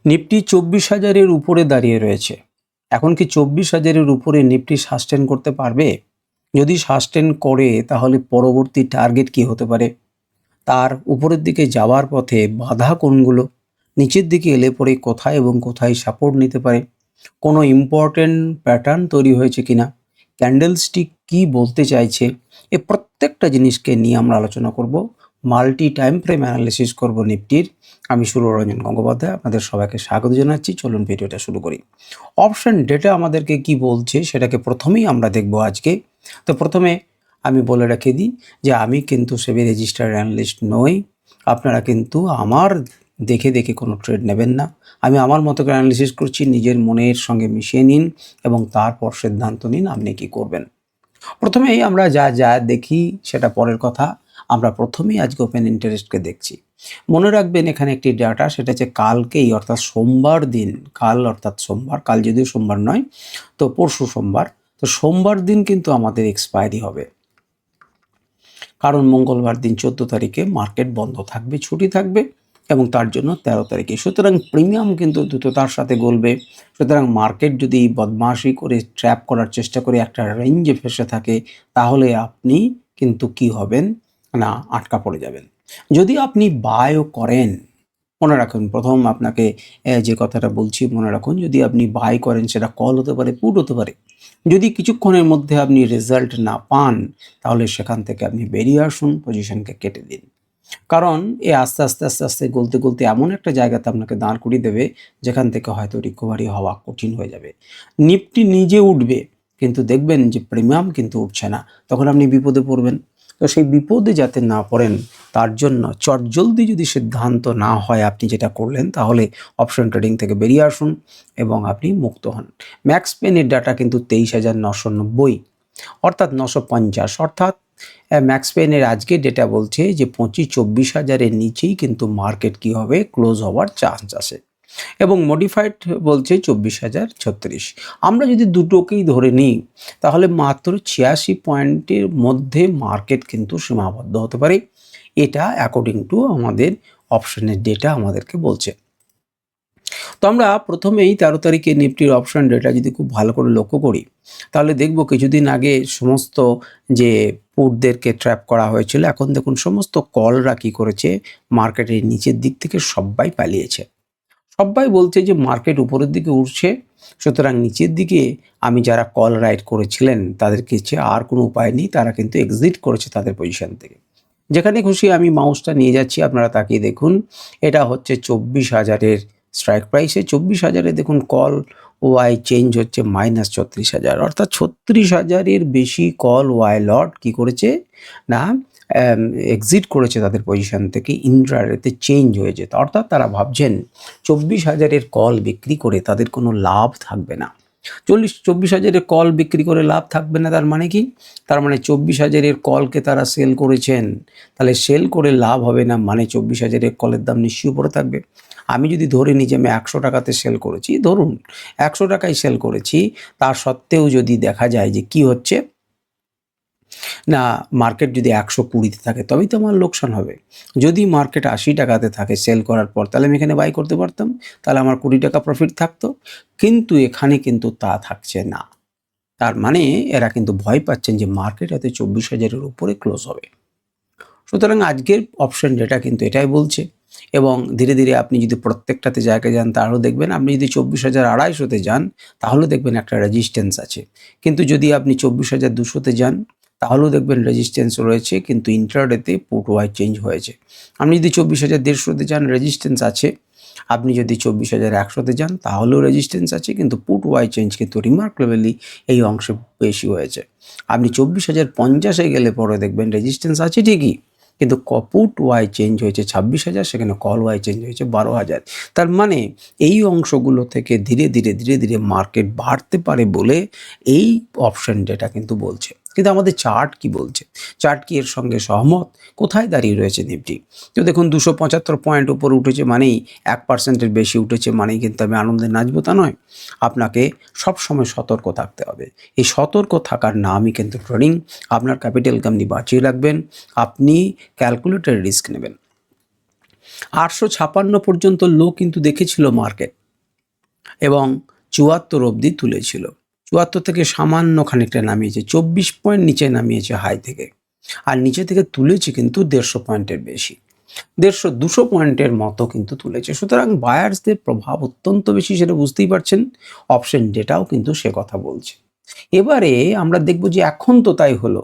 Nifty 24,000-এর উপরে দাঁড়িয়ে রয়েছে। এখন কি 24,000-এর উপরে নিফটি সাস্টেন করতে পারবে? যদি সাস্টেন করে তাহলে পরবর্তী টার্গেট কি হতে পারে? তার উপরের দিকে যাওয়ার পথে বাধা কোনগুলো? নিচের দিকে এলে পরে কোথায় এবং কোথায় সাপোর্ট নিতে পারে? কোনো ইম্পর্টেন্ট প্যাটার্ন তৈরি হয়েছে কিনা? ক্যান্ডেলস্টিক কি বলতে চাইছে? এ প্রত্যেকটা জিনিসকে নিয়ে আমরা আলোচনা করব। মাল্টি টাইম ফ্রেম অ্যানালিসিস করব নিফটির। আমি সুররঞ্জন গঙ্গোপাধ্যায়, আপনাদের সবাইকে স্বাগত জানাচ্ছি। চলুন ভিডিওটা শুরু করি। অপশন ডেটা আমাদেরকে কি বলছে সেটাকে প্রথমেই আমরা দেখব আজকে। তো প্রথমে আমি বলে রেখে দিই যে আমি কিন্তু সেবি রেজিস্টার্ড অ্যানালিস্ট নই। আপনারা কিন্তু আমার দেখে দেখে কোনো ট্রেড নেবেন না। আমি আমার মতো করে অ্যানালিসিস করছি, নিজের মনের সঙ্গে মিশিয়ে নিন এবং তারপর সিদ্ধান্ত নিন আপনি কি করবেন। প্রথমেই আমরা যা দেখি সেটা পরের কথা। আমরা প্রথমেই আজকে ওপেন ইন্টারেস্টকে দেখছি। মনে রাখবেন এখানে একটি ডাটা, সেটা হচ্ছে কালকেই অর্থাৎ সোমবার দিন, কাল যদিও সোমবার নয়, তো পরশু সোমবার, তো সোমবার দিন কিন্তু আমাদের এক্সপায়ারি হবে। কারণ মঙ্গলবার দিন 14 তারিখে মার্কেট বন্ধ থাকবে, ছুটি থাকবে এবং তার জন্য 13 তারিখে। সুতরাং প্রিমিয়াম কিন্তু দ্রুততার সাথে গলবে। সুতরাং মার্কেট যদি বদমাশি করে ট্র্যাপ করার চেষ্টা করে একটা রেঞ্জে ফেসে থাকে, তাহলে আপনি কিন্তু কি হবেন না, আটকা পড়ে যাবেন। যদি আপনি বায়ও করেন, মনে রাখুন প্রথম আপনাকে যে কথাটা বলছি মনে রাখুন, যদি আপনি বাই করেন সেটা কল হতে পারে, পুট হতে পারে। যদি কিছুক্ষণের মধ্যে আপনি রেজাল্ট না পান, তাহলে সেখান থেকে আপনি বেরিয়ে আসুন, পজিশনকে কেটে দিন। কারণ এ আস্তে আস্তে আস্তে আস্তে গলতে গলতে এমন একটা জায়গাতে আপনাকে দাঁড় করিয়ে দেবে যেখান থেকে হয়তো রিকভারি হওয়া কঠিন হয়ে যাবে। নিফটি নিজে উঠবে কিন্তু দেখবেন যে প্রিমিয়াম কিন্তু উঠছে না, তখন আপনি বিপদে পড়বেন। তো সেই বিপদে যাতে না পড়েন তার জন্য চটজলদি যদি সিদ্ধান্ত না হয় আপনি যেটা করলেন, তাহলে অপশন ট্রেডিং থেকে বেরিয়ে আসুন এবং আপনি মুক্ত হন। ম্যাক্স পেনের ডাটা কিন্তু 23,990 অর্থাৎ 950, অর্থাৎ ম্যাক্স পেনের আজকে ডেটা বলছে যে 25-24,000-এর নিচেই কিন্তু মার্কেট কি হবে, ক্লোজ হওয়ার চান্স আছে এবং মডিফাইড বলছে 24,036। আমরা যদি দুটোকেই ধরে নিই তাহলে মাত্র 86 পয়েন্টের মধ্যে মার্কেট কিন্তু সীমাবদ্ধ হতে পারে। এটা অ্যাকর্ডিং টু আমাদের অপশনের ডেটা আমাদেরকে বলছে। তো আমরা প্রথমেই 13 তারিখে নিফটির অপশন ডেটা যদি খুব ভালো করে লক্ষ্য করি, তাহলে দেখব কিছুদিন আগে সমস্ত যে পুটদেরকে ট্র্যাপ করা হয়েছিল, এখন দেখুন সমস্ত কলরা কী করেছে, মার্কেটের নিচের দিক থেকে সবাই পালিয়েছে। সবাই বলছে যে মার্কেট উপরের দিকে উঠছে, সুতরাং নিচের দিকে আমি যারা কল রাইট করেছিলেন তাদের কাছে আর কোনো উপায় নেই, তারা কিন্তু এক্সিট করেছে তাদের পজিশন থেকে। যেখানে খুশি আমি মাউসটা নিয়ে যাচ্ছি, আপনারা তাকিয়ে দেখুন, এটা হচ্ছে 24,000-এর স্ট্রাইক প্রাইসে। 24,000-এ দেখুন কল ওয়াই চেঞ্জ হচ্ছে -36,000, অর্থাৎ 36,000-এর বেশি কল ওয়াই লট কী করেছে না, এক্সিট করেছে তাদের পজিশন থেকে, ইন্ট্রাডেতে চেঞ্জ হয়ে যেত। অর্থাৎ তারা ভাবছেন 24,000-এর কল বিক্রি করে তাদের কোনো লাভ থাকবে না। 24,000-এর কল বিক্রি করে লাভ থাকবে না তার মানে কি? তার মানে 24,000-এর কলকে তারা সেল করেছেন, তাহলে সেল করে লাভ হবে না, মানে 24,000-এর কলের দাম নিশ্চয়ই উপরে থাকবে। আমি যদি ধরে নিই যে আমি 100 টাকাতে সেল করেছি, ধরুন 100 টাকায় সেল করেছি, তার সত্ত্বেও যদি দেখা যায় যে কি হচ্ছে না, মার্কেট যদি 120-তে থাকে তবেই তো আমার লোকসান হবে। যদি মার্কেট 80 টাকাতে থাকে সেল করার পর, তাহলে আমি এখানে বাই করতে পারতাম, তাহলে আমার 20 টাকা প্রফিট থাকতো। কিন্তু এখানে কিন্তু তা থাকছে না। তার মানে এরা কিন্তু ভয় পাচ্ছেন যে মার্কেট হয়তো 24,000-এর উপরে ক্লোজ হবে। সুতরাং আজকের অপশন ডেটা কিন্তু এটাই বলছে এবং ধীরে ধীরে আপনি যদি প্রত্যেকটাতে জায়গায় যান তাহলেও দেখবেন, আপনি যদি 24,250-তে যান তাহলেও দেখবেন একটা রেজিস্ট্যান্স আছে, কিন্তু যদি আপনি 24,200-তে যান তাহলেও দেখবেন রেজিস্ট্যান্স রয়েছে, কিন্তু ইন্ট্রাডেতে পুট ওয়াই চেঞ্জ হয়েছে। আপনি যদি 24,150-তে যান রেজিস্ট্যান্স আছে, আপনি যদি 24,100-তে যান তাহলেও রেজিস্ট্যান্স আছে, কিন্তু পুট ওয়াই চেঞ্জ কিন্তু রিমার্কেবলি এই অংশে বেশি হয়েছে। আপনি 24,050-এ গেলে পরে দেখবেন রেজিস্ট্যান্স আছে ঠিকই, কিন্তু পুট ওয়াই চেঞ্জ হয়েছে 26,000, সেখানে কল ওয়াই চেঞ্জ হয়েছে 12,000। তার মানে এই অংশগুলো থেকে ধীরে ধীরে মার্কেট বাড়তে পারে বলে এই অপশন ডেটা কিন্তু বলছে। কিন্তু আমাদের চার্ট কি বলছে? চার্ট কি এর সঙ্গে সহমত? কোথায় দাঁড়িয়ে রয়েছে নিফটি? তো দেখুন 275 পয়েন্ট উপরে উঠেছে মানেই 1%-এর বেশি উঠেছে মানেই কিন্তু আমি আনন্দে নাচবো তা নয়। আপনাকে সবসময় সতর্ক থাকতে হবে। এই সতর্ক থাকার নামই কিন্তু ট্রেডিং। আপনার ক্যাপিটালকে আপনি বাঁচিয়ে রাখবেন, আপনি ক্যালকুলেটেড রিস্ক নেবেন। 856 পর্যন্ত লো কিন্তু দেখেছিল মার্কেট এবং 74 অবধি তুলেছিল। 74 থেকে সামান্য খানিকটা নামিয়েছে, 24 পয়েন্ট নিচে নামিয়েছে হাই থেকে, আর নিচে থেকে তুলেছে কিন্তু 150 পয়েন্টের বেশি, 150-200 পয়েন্টের মতো কিন্তু তুলেছে। সুতরাং বায়ার্সদের প্রভাব অত্যন্ত বেশি, সেটা বুঝতেই পারছেন। অপশন ডেটাও কিন্তু সে কথা বলছে। এবারে আমরা দেখব যে এখন তো তাই হলো,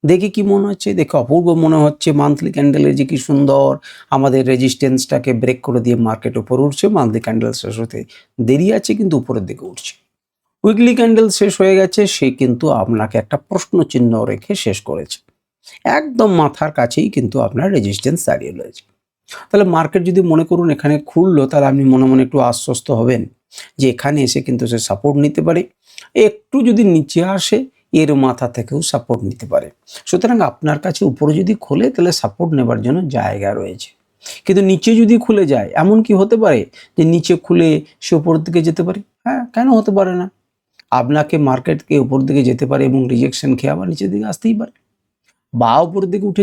দেখে কি মনে হচ্ছে? দেখে অপূর্ব মনে হচ্ছে। মান্থলি ক্যান্ডেলের যে কি সুন্দর আমাদের রেজিস্ট্যান্সটাকে ব্রেক করে দিয়ে মার্কেট উপরে উঠছে। মান্থলি ক্যান্ডেল শেষ হতে দেরি আছে কিন্তু উপরের দিকে উঠছে। উইকলি ক্যান্ডেল শেষ হয়ে গেছে, সে কিন্তু আপনাকে একটা প্রশ্ন চিহ্ন রেখে শেষ করেছে। একদম মাথার কাছেই কিন্তু আপনার রেজিস্ট্যান্স দাঁড়িয়ে রয়েছে। তাহলে মার্কেট যদি মনে করুন এখানে খুললো, তাহলে আপনি মনে মনে একটু আশ্বস্ত হবেন যে এখানে এসে কিন্তু সে সাপোর্ট নিতে পারে। একটু যদি নিচে আসে এর মাথা থেকেও সাপোর্ট নিতে পারে। সুতরাং আপনার কাছে উপরে যদি খোলে তাহলে সাপোর্ট নেবার জন্য জায়গা রয়েছে। কিন্তু নিচে যদি খুলে যায়, এমন কি হতে পারে যে নিচে খুলে সে উপরের দিকে যেতে পারে? হ্যাঁ, কেন হতে পারে না? আপনাকে মার্কেটকে উপর দিকে যেতে পারে এবং রিজেকশন খেয়ে আবার নিচের দিকে আসতেই পারে, বা উপরের দিকে উঠে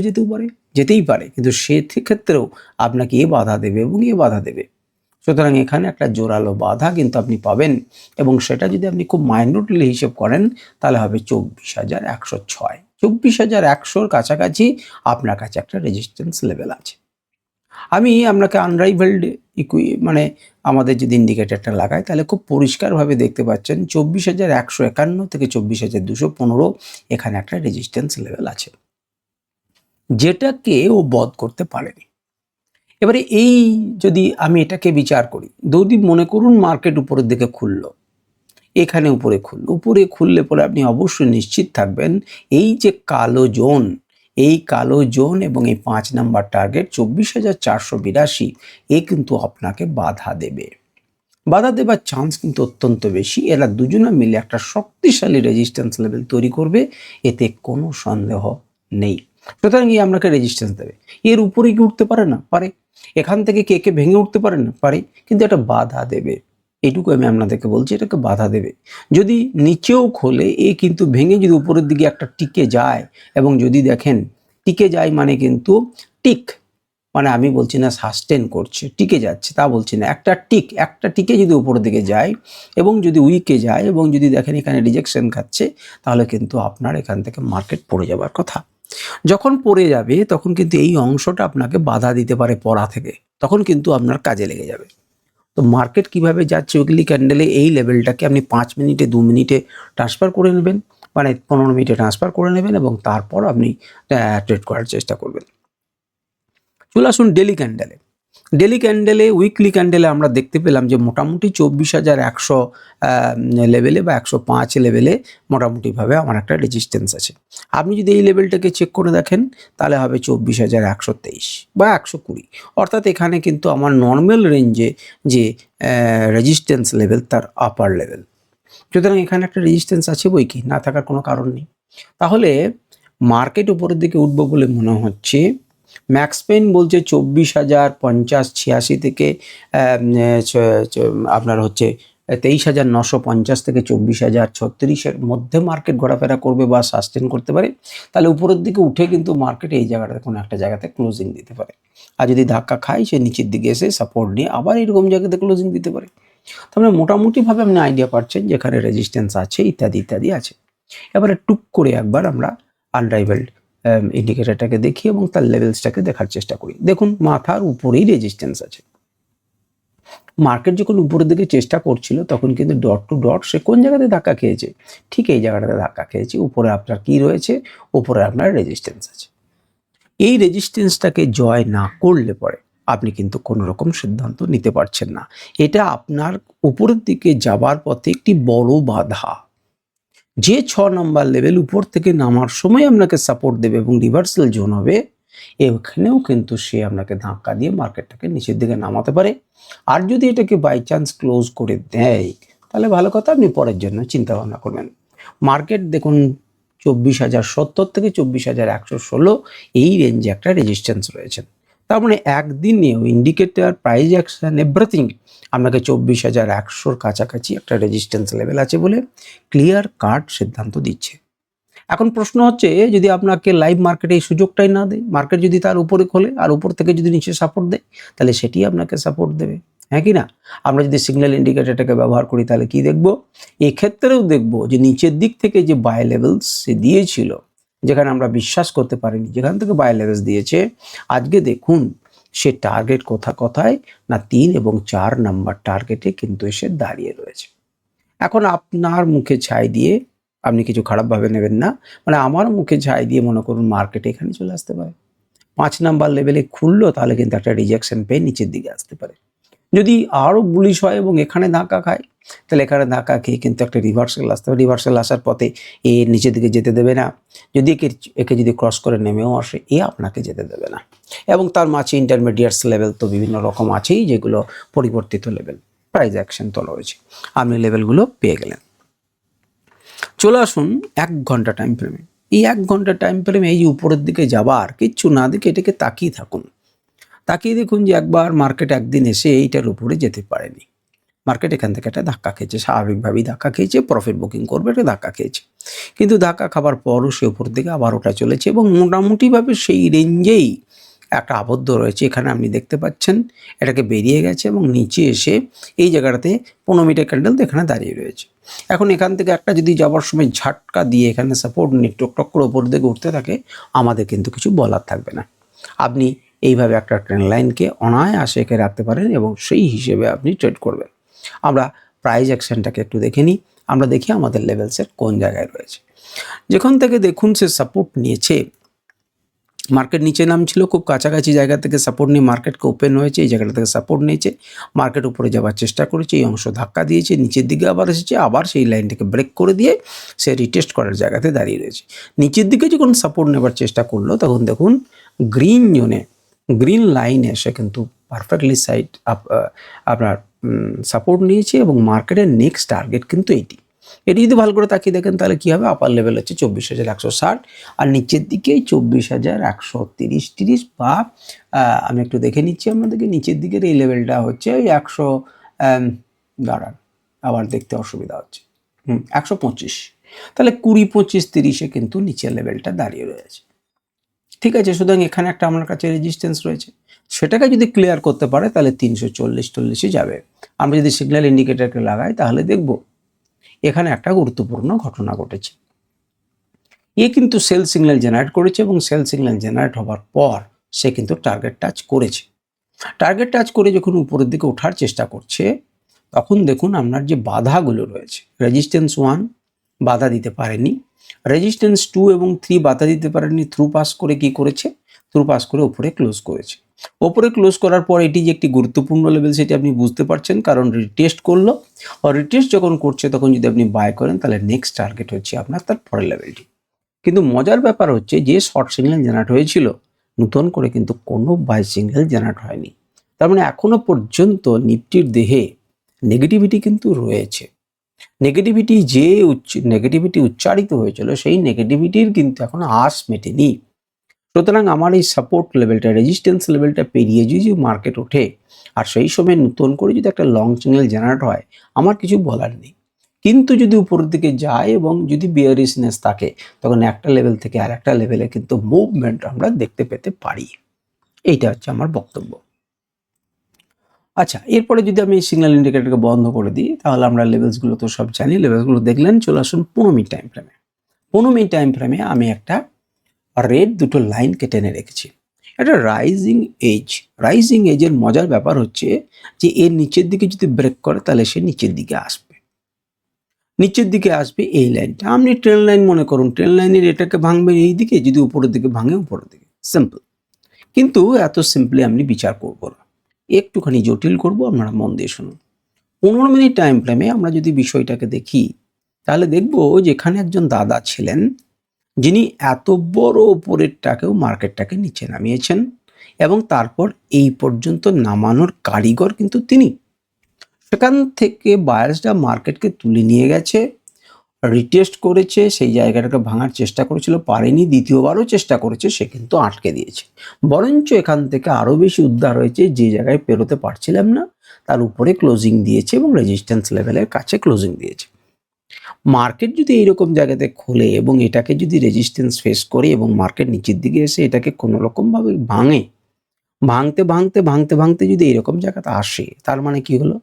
যেতেই পারে, কিন্তু সেক্ষেত্রেও আপনাকে এ বাধা দেবে এবং এ বাধা দেবে। সুতরাং এখানে একটা জোরালো বাধা কিন্তু আপনি পাবেন, এবং সেটা যদি আপনি খুব মাইন্যুটলি হিসেব করেন তাহলে হবে 24,106। 24,100-র কাছাকাছি আপনার কাছে একটা রেজিস্ট্যান্স লেভেল আছে। আমি আপনাকে আনরাইভেলড মানে আমাদের যদি ইন্ডিকেটরটা লাগাই তাহলে খুব পরিষ্কারভাবে দেখতে পাচ্ছেন 24,151 থেকে 24,215 এখানে একটা রেজিস্ট্যান্স লেভেল আছে, যেটাকে ও বধ করতে পারেনি। এবারে এই যদি আমি এটাকে বিচার করি, যদি মনে করুন মার্কেট উপরের দিকে খুললো, এখানে উপরে খুললে পরে আপনি অবশ্যই নিশ্চিত থাকবেন এই যে কালো জোন, এই কালো জোন এবং এই 5 নাম্বার টার্গেট 24,482, এ কিন্তু আপনাকে বাধা দেবে। বাধা দেবার চান্স কিন্তু অত্যন্ত বেশি। এরা দুজনে মিলে একটা শক্তিশালী রেজিস্ট্যান্স লেভেল তৈরি করবে, এতে কোনো সন্দেহ নেই। সুতরাং এই আপনাকে রেজিস্ট্যান্স দেবে। এর উপরে কি উঠতে পারে না? পারে। এখান থেকে কে ভেঙে উঠতে পারে না? পারে। কিন্তু একটা বাধা দেবে, এটুকু আমি আপনাদেরকে বলছি, এটাকে বাধা দেবে। যদি নিচেও খোলে, এ কিন্তু ভেঙে যদি উপরের দিকে একটা টিকে যায়, এবং যদি দেখেন টিকে যায় মানে কিন্তু টিক, মানে আমি বলছি না সাস্টেন করছে, টিকে যাচ্ছে তা বলছি না, একটা টিকে যদি উপরের দিকে যায় এবং যদি উইকে যায় এবং যদি দেখেন এখানে রিজেকশন খাচ্ছে, তাহলে কিন্তু আপনার এখান থেকে মার্কেট পড়ে যাবার কথা। যখন পড়ে যাবে তখন কিন্তু এই অংশটা আপনাকে বাধা দিতে পারে পড়া থেকে, তখন কিন্তু আপনার কাজে লেগে যাবে। তো মার্কেট কিভাবে যাচ্ছে, উইকলি ক্যান্ডেলে এই লেভেলটাকে আপনি 5 মিনিটে 2 মিনিটে ট্রান্সফার করে নেবেন, মানে 15 মিনিটে ট্রান্সফার করে নেবেন, এবং তারপর আপনি ট্রেড করার চেষ্টা করবেন। চলে আসুন ডেলি ক্যান্ডেলে উইকলি ক্যান্ডেলে আমরা দেখতে পেলাম যে মোটামুটি 24,100 লেভেলে বা 105 লেভেলে মোটামুটিভাবে আমার একটা রেজিস্ট্যান্স আছে। আপনি যদি এই লেভেলটাকে চেক করে দেখেন তাহলে হবে 24,123 বা 120, অর্থাৎ এখানে কিন্তু আমার নর্মাল রেঞ্জে যে রেজিস্ট্যান্স লেভেল তার আপার লেভেল। সুতরাং এখানে একটা রেজিস্ট্যান্স আছে, বই কি না থাকার কোনো কারণ নেই। তাহলে মার্কেট উপরের দিকে উঠবো বলে মনে হচ্ছে। ম্যাক্স পেইন বলছে 24,050-86 থেকে আপনার হচ্ছে 23,950 থেকে 24,036-এর মধ্যে মার্কেট ঘোরাফেরা করবে বা সাস্টেন করতে পারে। তাহলে উপরের দিকে উঠে কিন্তু মার্কেট এই জায়গাটাতে কোনো একটা জায়গাতে ক্লোজিং দিতে পারে, আর যদি ধাক্কা খায় সে নিচের দিকে এসে সাপোর্ট নিয়ে আবার এরকম জায়গাতে ক্লোজিং দিতে পারে। তাহলে মোটামুটিভাবে আপনি আইডিয়া পাচ্ছেন যেখানে রেজিস্ট্যান্স আছে ইত্যাদি ইত্যাদি আছে। এবারে টুক করে একবার আমরা আনরাইভেলড ইন্ডিকেটরটাকে দেখি এবং তার লেভেলসটাকে দেখার চেষ্টা করি। দেখুন মাথার উপরেই রেজিস্ট্যান্স আছে। মার্কেট যখন উপরের দিকে চেষ্টা করছিল তখন কিন্তু ডট টু ডট সে কোন জায়গাতে ধাক্কা খেয়েছে, ঠিক এই জায়গাটাতে ধাক্কা খেয়েছে। উপরে আপনার কি রয়েছে? উপরে আপনার রেজিস্ট্যান্স আছে। এই রেজিস্ট্যান্সটাকে জয় না করলে পরে আপনি কিন্তু কোনো রকম সিদ্ধান্ত নিতে পারছেন না। এটা আপনার উপরের দিকে যাবার পথে একটি বড় বাধা। যে 6 নাম্বার লেভেল উপর থেকে নামার সময় আপনাকে সাপোর্ট দেবে এবং রিভার্সাল জোন হবে, এখানেও কিন্তু সে আপনাকে ধাক্কা দিয়ে মার্কেটটাকে নিচের দিকে নামাতে পারে। আর যদি এটাকে বাই চান্স ক্লোজ করে দেয় তাহলে ভালো কথা, আপনি পরের জন্য চিন্তা ভাবনা করবেন। মার্কেট দেখুন 24,070 থেকে 24,116 এই রেঞ্জে একটা রেজিস্ট্যান্স রয়েছে। তার মানে একদিনেও ইন্ডিকেটর, প্রাইস অ্যাকশন, এভরিথিং আপনাকে 24,100-র কাছাকাছি একটা রেজিস্ট্যান্স লেভেল আছে বলে ক্লিয়ার কাট সিদ্ধান্ত দিচ্ছে। এখন প্রশ্ন হচ্ছে, যদি আপনাকে লাইভ মার্কেটে এই সুযোগটাই না দেয়, মার্কেট যদি তার উপরে খোলে আর উপর থেকে যদি নিচে সাপোর্ট দেয়, তাহলে সেটি আপনাকে সাপোর্ট দেবে, হ্যাঁ কি না? আমরা যদি সিগন্যাল ইন্ডিকেটরটাকে ব্যবহার করি তাহলে কি দেখব? এক্ষেত্রেও দেখব যে নিচের দিক থেকে যে বাই লেভেলস সে দিয়েছিল, যেখানে আমরা বিশ্বাস করতে পারিনি, যেখান থেকে বাই লেভেলস দিয়েছে, আজকে দেখুন সে টার্গেট কোথায় না 3 এবং 4 নাম্বার টার্গেটে কিন্তু এসে দাঁড়িয়ে রয়েছে। এখন আপনার মুখে ছাই দিয়ে, আপনি কিছু খারাপভাবে নেবেন না, মানে আমার মুখে ছাই দিয়ে মনে করুন মার্কেটে এখানে চলে আসতে পারে, 5 নাম্বার লেভেলে খুললো, তাহলে কিন্তু একটা রিজেকশন পেয়ে নিচের দিকে আসতে পারে। যদি আরও বুলিশ হয় এবং এখানে ধাক্কা খায়, তাহলে এখানে ধাক্কা খেয়ে কিন্তু একটা রিভার্সাল আসতে হবে। রিভার্সাল আসার পথে এ নিচের দিকে যেতে দেবে না, যদি একে যদি ক্রস করে নেমেও আসে, এ আপনাকে যেতে দেবে না। এবং তার মাঝে ইন্টারমিডিয়েটস লেভেল তো বিভিন্ন রকম আছেই, যেগুলো পরিবর্তিত লেভেল, প্রাইস অ্যাকশন তো রয়েছে। আপনি লেভেলগুলো পেয়ে গেলেন। চলে আসুন 1 ঘন্টা টাইম ফ্রেমে। এই 1 ঘন্টা টাইম ফ্রেমে এই যে উপরের দিকে যাবার কিচ্ছু না দেখে এটাকে তাকিয়ে থাকুন। তাকিয়ে দেখুন যে একবার মার্কেট একদিন এসে এইটার উপরে যেতে পারেনি। মার্কেট এখান থেকে একটা ধাক্কা খেয়েছে, স্বাভাবিকভাবেই ধাক্কা খেয়েছে, প্রফিট বুকিং করবে, একটা ধাক্কা খেয়েছে। কিন্তু ধাক্কা খাবার পরও সে উপর দিকে আবার ওটা চলেছে এবং মোটামুটিভাবে সেই রেঞ্জেই একটা আবদ্ধ রয়েছে। এখানে আপনি দেখতে পাচ্ছেন এটাকে বেরিয়ে গেছে এবং নিচে এসে এই জায়গাটাতে 15 মিনিটের ক্যান্ডেল তো এখানে দাঁড়িয়ে রয়েছে। এখন এখান থেকে একটা যদি যাওয়ার সময় ঝাটকা দিয়ে এখানে সাপোর্ট নিয়ে টক করে ওপর দিকে উঠতে থাকে, আমাদের কিন্তু কিছু বলার থাকবে না। আপনি এইভাবে একটা ট্রেন্ড লাইনকে অনায়াসে এঁকে রাখতে পারেন এবং সেই হিসেবে আপনি ট্রেড করবেন। আমরা প্রাইস অ্যাকশনটাকে একটু দেখে নিই। আমরা দেখি আমাদের লেভেলসের কোন জায়গায় রয়েছে। যেখান থেকে দেখুন সে সাপোর্ট নিয়েছে, মার্কেট নিচে নামছিল, খুব কাছাকাছি জায়গা থেকে সাপোর্ট নিয়ে মার্কেটকে ওপেন হয়েছে, এই জায়গাটা থেকে সাপোর্ট নিয়েছে, মার্কেট উপরে যাওয়ার চেষ্টা করেছে, এই অংশ ধাক্কা দিয়েছে, নিচের দিকে আবার এসেছে, আবার সেই লাইনটাকে ব্রেক করে দিয়ে সে রিটেস্ট করার জায়গাতে দাঁড়িয়ে রয়েছে। নিচের দিকে যখন সাপোর্ট নেবার চেষ্টা করলো, তখন দেখুন গ্রিন জোনে, গ্রিন লাইনে এসে কিন্তু পারফেক্টলি সাইড আপনার সাপোর্ট নিয়েছে এবং মার্কেটের নেক্সট টার্গেট কিন্তু এটি যদি ভালো করে তাকিয়ে দেখেন তাহলে কী হবে, আপার লেভেল হচ্ছে 24,160 আর নিচের দিকে 24,130 বা আমি একটু দেখে নিচ্ছি আপনাদেরকে, নিচের দিকের এই লেভেলটা হচ্ছে ওই 100, দাঁড়ান আবার দেখতে অসুবিধা হচ্ছে, 125, তাহলে 20, 25, 30-এ কিন্তু নিচের লেভেলটা দাঁড়িয়ে রয়েছে। ঠিক আছে, সুতরাং এখানে একটা আমার কাছে রেজিস্ট্যান্স রয়েছে, সেটাকে যদি ক্লিয়ার করতে পারে তাহলে 340-40-এ যাবে। আমরা যদি সিগন্যাল ইন্ডিকেটরকে লাগাই তাহলে দেখব এখানে একটা গুরুত্বপূর্ণ ঘটনা ঘটেছে। এ কিন্তু সেল সিগন্যাল জেনারেট করেছে এবং সেল সিগন্যাল জেনারেট হওয়ার পর সে কিন্তু টার্গেট টাচ করেছে। টার্গেট টাচ করে যখন উপরের দিকে ওঠার চেষ্টা করছে, তখন দেখুন আপনার যে বাধাগুলো রয়েছে, রেজিস্ট্যান্স 1 বাধা দিতে পারেনি, রেজিস্ট্যান্স 2 এবং 3 বাধা দিতে পারেনি, থ্রু পাস করে কি করেছে, থ্রু পাস করে উপরে ক্লোজ করেছে। ওপরে ক্লোজ করার পর এটি যে একটি গুরুত্বপূর্ণ লেভেল সেটি আপনি বুঝতে পারছেন, কারণ রিটেস্ট করলো, আর রিটেস্ট যখন করছে তখন যদি আপনি বাই করেন তাহলে নেক্সট টার্গেট হচ্ছে আপনার তার পরের লেভেলটি। কিন্তু মজার ব্যাপার হচ্ছে যে শর্ট সিগন্যাল জেনারেট হয়েছিল, নতুন করে কিন্তু কোনো বাই সিগন্যাল জেনারেট হয়নি। তার মানে এখনো পর্যন্ত নিফটির দেহে নেগেটিভিটি কিন্তু রয়েছে। নেগেটিভিটি উচ্চারিত হয়েছিল, সেই নেগেটিভিটির কিন্তু এখন আঁশ মেটেনি। সুতরাং আমার এই সাপোর্ট লেভেলটা, রেজিস্ট্যান্স লেভেলটা পেরিয়ে যদি মার্কেট ওঠে আর সেই সময় নতুন করে যদি একটা লং সিগন্যাল জেনারেট হয়, আমার কিছু বলার নেই। কিন্তু যদি উপরের দিকে যায় এবং যদি বিয়ারিশনেস থাকে, তখন একটা লেভেল থেকে আর একটা লেভেলে কিন্তু মুভমেন্ট আমরা দেখতে পেতে পারি। এইটা হচ্ছে আমার বক্তব্য। আচ্ছা, এরপরে যদি আমি সিগন্যাল ইন্ডিকেটরকে বন্ধ করে দিই, তাহলে আমরা লেভেলসগুলো তো সব জানি, লেভেলসগুলো দেখলেন। চলে আসুন 15 মিনিট টাইম ফ্রেমে। 15 মিনিট টাইম ফ্রেমে আমি একটা রেড দুটো লাইনকে টেনে রেখেছি, এটা রাইজিং এজ। রাইজিং এজের মজার ব্যাপার হচ্ছে যে এর নিচের দিকে যদি ব্রেক করে তাহলে সে নিচের দিকে আসবে, নিচের দিকে আসবে এই লাইনটা। আপনি ট্রেন লাইন মনে করুন, ট্রেন লাইনের এটাকে ভাঙবেন এই দিকে, যদি উপরের দিকে ভাঙে উপরের দিকে, সিম্পল। কিন্তু এত সিম্পলি আমি বিচার করব না, একটুখানি জটিল করব, আপনারা মন দিয়ে শুনুন। 15 মিনিট টাইম ফ্রেমে আমরা যদি বিষয়টাকে দেখি তাহলে দেখব যে এখানে একজন দাদা ছিলেন যিনি এত বড় ওপরেরটাকেও মার্কেটটাকে নিচে নামিয়েছেন এবং তারপর এই পর্যন্ত নামানোর কারিগর কিন্তু তিনি। সেখান থেকে বায়ার্সরা মার্কেটকে তুলে নিয়ে গেছে, রিটেস্ট করেছে, সেই জায়গাটাকে ভাঙার চেষ্টা করেছিল, পারেনি, দ্বিতীয়বারও চেষ্টা করেছে, সে কিন্তু আটকে দিয়েছে। বরঞ্চ এখান থেকে আরও বেশি উদ্ধার হয়েছে, যে জায়গায় পেরোতে পারছিলাম না তার উপরে ক্লোজিং দিয়েছে এবং রেজিস্ট্যান্স লেভেলের কাছে ক্লোজিং দিয়েছে। মার্কেট যদি এইরকম জায়গাতে খোলে এবং এটাকে যদি রেজিস্ট্যান্স ফেস করে এবং মার্কেট নিচের দিকে এসে এটাকে কোনো রকমভাবে ভাঙতে যদি এরকম জায়গাতে আসে, তার মানে কি হলো?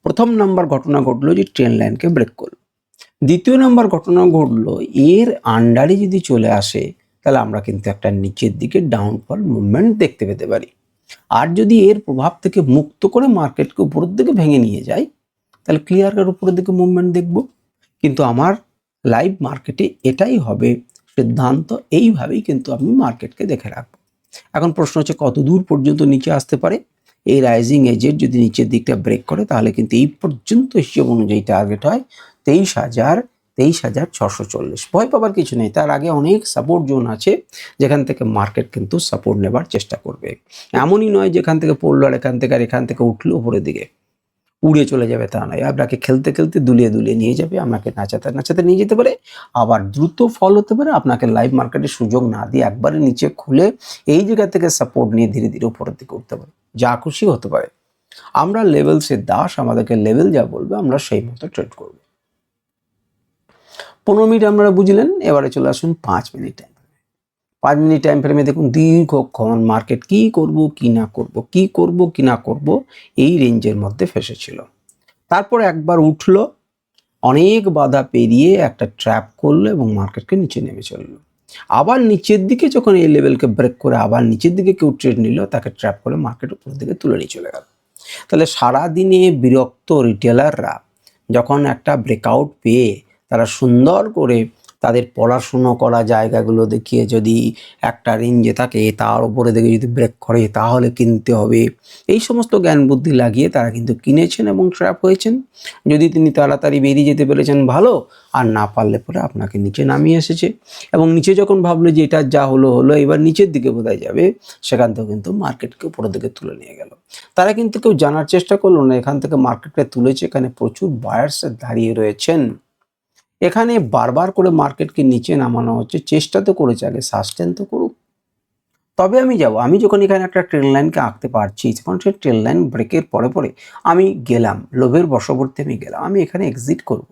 প্রথম নাম্বার ঘটনা ঘটলো যে ট্রেন লাইনকে ব্রেক করলো। দ্বিতীয় নাম্বার ঘটনা ঘটলো এর আন্ডারে যদি চলে আসে তাহলে আমরা কিন্তু একটা নিচের দিকে ডাউনফল মুভমেন্ট দেখতে পেতে পারি। আর যদি এর প্রভাব থেকে মুক্ত করে মার্কেটকে উপরের দিকে ভেঙে নিয়ে যায় তাহলে ক্লিয়ার কাট উপরের দিকে মুভমেন্ট দেখব। কিন্তু আমার লাইভ মার্কেটে এটাই হবে সিদ্ধান্ত, এইভাবেই কিন্তু আমি মার্কেটকে দেখে রাখবো। এখন প্রশ্ন হচ্ছে কত দূর পর্যন্ত নিচে আসতে পারে? এই রাইজিং এজের যদি নিচের দিকটা ব্রেক করে তাহলে কিন্তু এই পর্যন্ত হিসেব অনুযায়ী টার্গেট হয় 23,640। ভয় পাবার কিছু নেই, তার আগে অনেক সাপোর্ট জোন আছে যেখান থেকে মার্কেট কিন্তু সাপোর্ট নেবার চেষ্টা করবে। এমনই নয় যেখান থেকে পড়লো আর এখান থেকে উঠলো উপরের দিকে উড়ে চলে যাবে, তা নয়। আপনাকে খেলতে খেলতে দুলিয়ে নিয়ে যাবে, আপনাকে নাচাতে নিয়ে যেতে পারে, আবার দ্রুত ফল হতে পারে। আপনাকে লাইভ মার্কেটের সুযোগ না দিয়ে একবারে নিচে খুলে এই জায়গা থেকে সাপোর্ট নিয়ে ধীরে ধীরে উপরের দিকে উঠতে পারে, যা খুশি হতে পারে। আমরা লেভেলসের দাস, আমাদেরকে লেভেল যা বলবে আমরা সেই মতো ট্রেড করব। 15 মিনিট আমরা বুঝলেন, এবারে চলে আসুন 5 মিনিট টাইম। 5 মিনিট টাইম ফ্রেমে দেখুন দীর্ঘক্ষণ মার্কেট কি করব কি না করব এই রেঞ্জের মধ্যে ফেসেছিল। তারপর একবার উঠলো, অনেক বাধা পেরিয়ে একটা ট্র্যাপ করলো এবং মার্কেটকে নিচে নেমে চললো। আবার নিচের দিকে যখন এই লেভেলকে ব্রেক করে আবার নিচের দিকে কেউ ট্রেড নিল, তাকে ট্র্যাপ করে মার্কেট উপরের দিকে তুলে নিয়ে চলে গেল। তাহলে সারাদিনে বিরক্ত রিটেলাররা যখন একটা ব্রেকআউট পেয়ে তারা সুন্দর করে তাদের পড়াশুনো করা জায়গাগুলো দেখিয়ে যদি একটা রেঞ্জে থাকে তার উপরে দিকে যদি ব্রেক করে তাহলে কিনতে হবে, এই সমস্ত জ্ঞান বুদ্ধি লাগিয়ে তারা কিন্তু কিনেছেন এবং ট্র্যাপ হয়েছেন। যদি তিনি তাড়াতাড়ি বেরিয়ে যেতে পেরেছেন ভালো, আর না পারলে পরে আপনাকে নিচে নামিয়ে এসেছে এবং নিচে যখন ভাবলো যে এটা যা হলো এবার নিচের দিকে বোধহয় যাবে, সেখান থেকেও কিন্তু মার্কেটকে উপরের দিকে তুলে নিয়ে গেল। তারা কিন্তু কেউ জানার চেষ্টা করলো না এখান থেকে মার্কেটকে তুলেছে, এখানে প্রচুর বায়ার্স দাঁড়িয়ে রয়েছেন। এখানে বারবার করে মার্কেটকে নিচে নামানো হচ্ছে, চেষ্টা তো করেছে, আগে সাস্টেন তো করুক তবে আমি যাব। আমি যখন এখানে একটা ট্রেন লাইনকে আঁকতে পারছি, যখন সেই ট্রেন লাইন ব্রেকের পরে আমি গেলাম, লোভের বশবর্তী আমি গেলাম, আমি এখানে এক্সিট করব।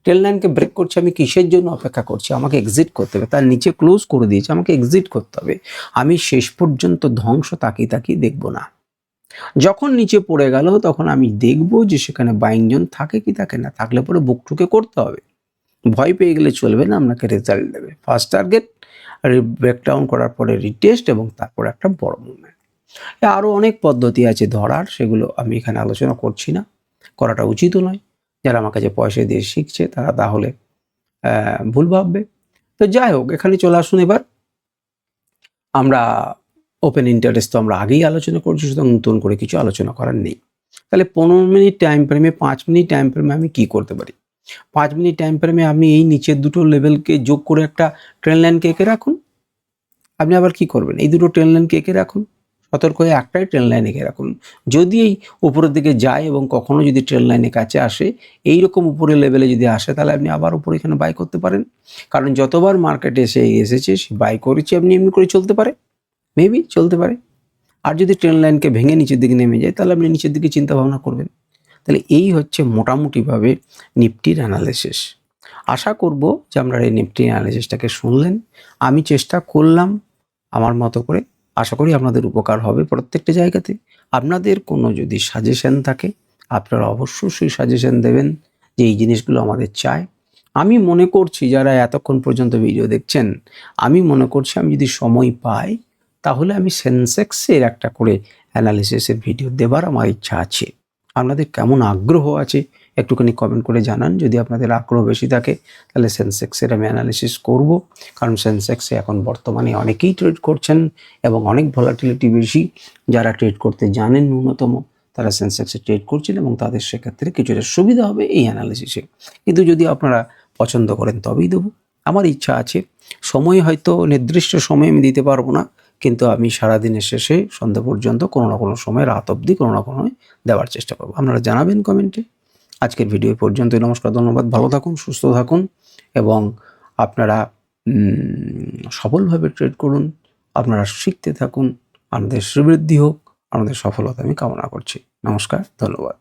ট্রেন লাইনকে ব্রেক করছে, আমি কিসের জন্য অপেক্ষা করছি? আমাকে এক্সিট করতে হবে। তার নিচে ক্লোজ করে দিয়েছে, আমাকে এক্সিট করতে হবে। আমি শেষ পর্যন্ত ধ্বংস তাকিয়ে দেখব না। যখন নিচে পড়ে গেল তখন আমি দেখব যে সেখানে বাইং জোন থাকে কি থাকে না, থাকলে পরে বুক টুকে করতে হবে। ভয় পেয়ে গেলে চলবে না, আপনাকে রেজাল্ট দেবে। ফার্স্ট টার্গেট ব্রেকডাউন করার পরে রিটেস্ট এবং তারপর একটা বড় মুভমেন্ট। আরও অনেক পদ্ধতি আছে ধরার, সেগুলো আমি এখানে আলোচনা করছি না, করাটা উচিতও নয়। যারা আমার কাছে পয়সা দিয়ে শিখছে তারা তাহলে ভুল ভাববে। তো যাই হোক, এখানে চলে আসুন। এবার আমরা ওপেন ইন্টারেস্ট তো আমরা আগেই আলোচনা করছি, সুতরাং নতুন করে কিছু আলোচনা করার নেই। তাহলে 15 মিনিট টাইম ফ্রেমে 5 মিনিট টাইম ফ্রেমে আমি কি করতে পারি? 5 মিনিট টাইম ফ্রেমে আপনি এই নিচের দুটো লেভেলকে যোগ করে একটা ট্রেন লাইনকে এঁকে রাখুন। আপনি আবার কি করবেন? এই দুটো ট্রেন লাইনকে এঁকে রাখুন, সতর্ক হয়ে একটাই ট্রেন লাইন এঁকে রাখুন। যদি এই উপরের দিকে যায় এবং কখনো যদি ট্রেন লাইনের কাছে আসে, এইরকম উপরের লেভেলে যদি আসে, তাহলে আপনি আবার উপরে এখানে বাই করতে পারেন। কারণ যতবার মার্কেটে এসেছে সে বাই করেছে, আপনি এমনি করে চলতে পারে, মেবি চলতে পারে। আর যদি ট্রেন লাইনকে ভেঙে নিচের দিকে নেমে যায় তাহলে আপনি নিচের দিকে চিন্তা ভাবনা করবেন। তাহলে এই হচ্ছে মোটামুটিভাবে নিফটির অ্যানালিসিস। আশা করব যে আপনারা এই নিফটির অ্যানালিসিসটাকে শুনলেন, আমি চেষ্টা করলাম আমার মতো করে। আশা করি আপনাদের উপকার হবে প্রত্যেকটা জায়গাতে। আপনাদের কোনো যদি সাজেশন থাকে আপনারা অবশ্যই সেই সাজেশন দেবেন যে এই জিনিসগুলো আমাদের চাই। আমি মনে করছি যারা এতক্ষণ পর্যন্ত ভিডিও দেখছেন, আমি মনে করছি আমি যদি সময় পাই তাহলে আমি সেন্সেক্সের একটা করে অ্যানালিসিসের ভিডিও দেবার আমার ইচ্ছা আছে। আপনাদের কেমন আগ্রহ আছে একটুখানি কমেন্ট করে জানান। যদি আপনাদের আগ্রহ বেশি থাকে তাহলে সেন্সেক্সের আমি অ্যানালিসিস করব, কারণ সেন্সেক্সে এখন বর্তমানে অনেকেই ট্রেড করছেন এবং অনেক ভলাটিলিটি বেশি। যারা ট্রেড করতে জানেন ন্যূনতম তারা সেন্সেক্সে ট্রেড করছেন এবং তাদের সেক্ষেত্রে কিছুটা সুবিধা হবে এই অ্যানালিসিসে। কিন্তু যদি আপনারা পছন্দ করেন তবেই দেবো। আমার ইচ্ছা আছে, সময় হয়তো নির্দিষ্ট সময় আমি দিতে পারবো না, কিন্তু আমি সারাদিনের শেষে সন্ধ্যা পর্যন্ত কোনো না কোনো সময়, রাত অবধি কোনো না কোনো দেওয়ার চেষ্টা করবো। আপনারা জানাবেন কমেন্টে। আজকের ভিডিও পর্যন্তই। নমস্কার, ধন্যবাদ, ভালো থাকুন, সুস্থ থাকুন এবং আপনারা সফলভাবে ট্রেড করুন। আপনারা শিখতে থাকুন। আমাদের শ্রীবৃদ্ধি হোক, আমাদের সফলতা আমি কামনা করছি। নমস্কার, ধন্যবাদ।